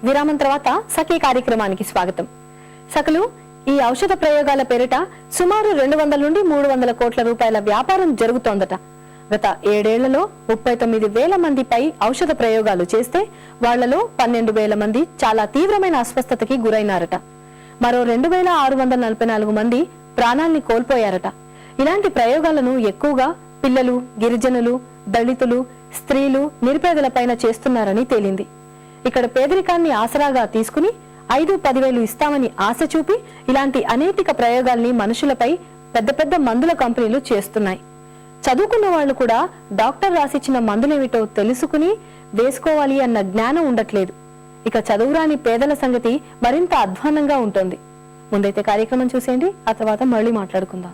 విరామం తర్వాత సఖీ కార్యక్రమానికి స్వాగతం. సఖలు, ఈ ఔషధ ప్రయోగాల పేరిట సుమారు 200 నుండి 300 కోట్ల రూపాయల వ్యాపారం జరుగుతోందట. గత 7 ఏళ్లలో 39,000 మందిపై ఔషధ ప్రయోగాలు చేస్తే వాళ్లలో 12,000 మంది చాలా తీవ్రమైన అస్వస్థతకి గురైనారట. మరో 2,644 మంది ప్రాణాల్ని కోల్పోయారట. ఇలాంటి ప్రయోగాలను ఎక్కువగా పిల్లలు, గిరిజనులు, దళితులు, స్త్రీలు, నిరుపేదలపైన చేస్తున్నారని తేలింది. ఇక్కడ పేదరికాన్ని ఆసరాగా తీసుకుని 5-10,000 ఇస్తామని ఆశ చూపి ఇలాంటి అనైతిక ప్రయోగాల్ని మనుషులపై పెద్ద పెద్ద మందుల కంపెనీలు చేస్తున్నాయి. చదువుకున్న వాళ్లు కూడా డాక్టర్ రాసిచ్చిన మందులేమిటో తెలుసుకుని వేసుకోవాలి అన్న జ్ఞానం ఉండట్లేదు. ఇక చదువురాని పేదల సంగతి మరింత అధ్వానంగా ఉంటుంది. ముందైతే కార్యక్రమం చూసేయండి, ఆ తర్వాత మళ్ళీ మాట్లాడుకుందాం.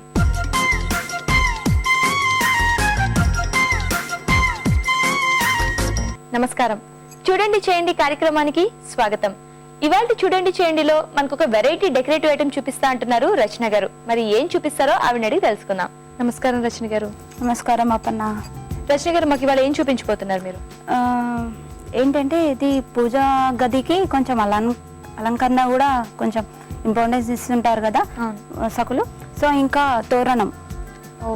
నమస్కారం. చూడండి చేయండి కార్యక్రమానికి స్వాగతం. ఇవాళ చూడండి చేయండిలో మనకు ఒక వెరైటీ డెకరేటివ్ ఐటమ్ చూపిస్తా అంటున్నారు రచన గారు. మరి ఏం చూపిస్తారో ఆవిడ అడిగి తెలుసుకుందాం. నమస్కారం రచన గారు. నమస్కారం అప్పన్న. రచన గారు, మాకు ఇవాళ ఏం చూపించబోతున్నారు మీరు? ఏంటంటే ఇది పూజా గదికి కొంచెం అలంకరణ కూడా కొంచెం ఇంపార్టెన్స్ ఇస్తుంటారు కదా సకులు. సో ఇంకా తోరణం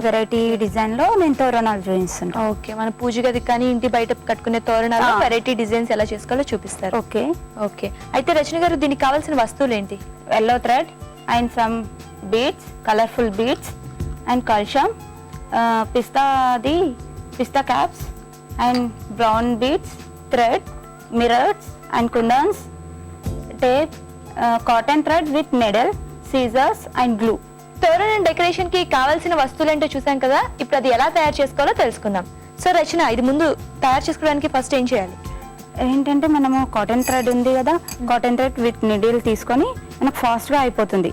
వెరైటీ డిజైన్ లో నేను తోరణాలు చూపిస్తాను. ఓకే, మన పూజ గదికి కానీ ఇంటి బయట కట్టుకునే తోరణాలు వెరైటీ డిజైన్స్ ఎలా చేసుకోవాలో చూపిస్తారు. ఓకే ఓకే అయితే రచన గారు, దీనికి కావాల్సిన వస్తువులు ఏంటి? Yellow thread and some beads, colourful beads and calcium, పిస్తా caps and brown beads, thread, mirrors and kundans, tape, cotton thread with needle, scissors and glue. తోరణం డెకరేషన్ కి కావాల్సిన వస్తువులు ఏంటో చూసాం కదా, ఇప్పుడు అది ఎలా తయారు చేసుకోవాలో తెలుసుకుందాం. సో రచన, ఇది ముందు తయారు చేసుకోవడానికి ఫస్ట్ ఏం చేయాలి? ఏంటంటే మనము కాటన్ థ్రెడ్ ఉంది కదా, కాటన్ థ్రెడ్ విత్ నిడిల్ తీసుకొని మనకు ఫాస్ట్ గా అయిపోతుంది.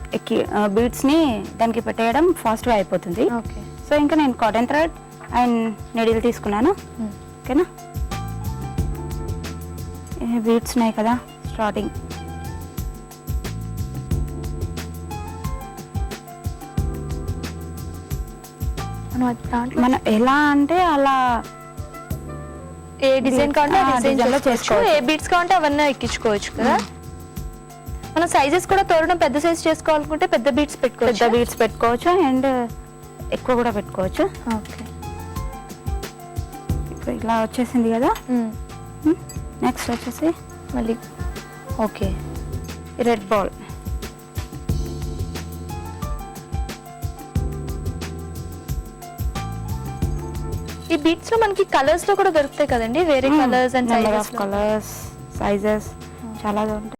బీడ్స్ ని దానికి పెట్టేయడం ఫాస్ట్ గా అయిపోతుంది. ఓకే, సో ఇంకా నేను కాటన్ థ్రెడ్ అండ్ నిడిల్ తీసుకున్నాను. ఓకేనా, బీడ్స్ ఉన్నాయి కదా, స్టార్టింగ్ మనం ఎలా అంటే అలా ఏ డిజైన్ కావాలంటే ఆ డిజైన్ లో చేసుకోవచ్చు, ఏ బీడ్స్ కావాలంటే అవన్నీ ఎక్కించుకోవచ్చు కదా. మన సైజెస్ కూడా తోరణం పెద్ద సైజ్ చేసుకోవాలనుకుంటే పెద్ద బీడ్స్ పెట్టుకోవచ్చు అండ్ ఎక్కువ కూడా పెట్టుకోవచ్చు. ఓకే, ఇప్పుడు ఇలా వచ్చేసింది కదా. నెక్స్ట్ వచ్చేసి మళ్ళీ ఓకే రెడ్ బాల్. ఈ బీట్స్ లో మనకి కలర్స్ లో కూడా దొరుకుతాయి కదండి, వేరే కలర్స్ అండ్ కలర్స్, సైజెస్ చాలా ఉంటాయి.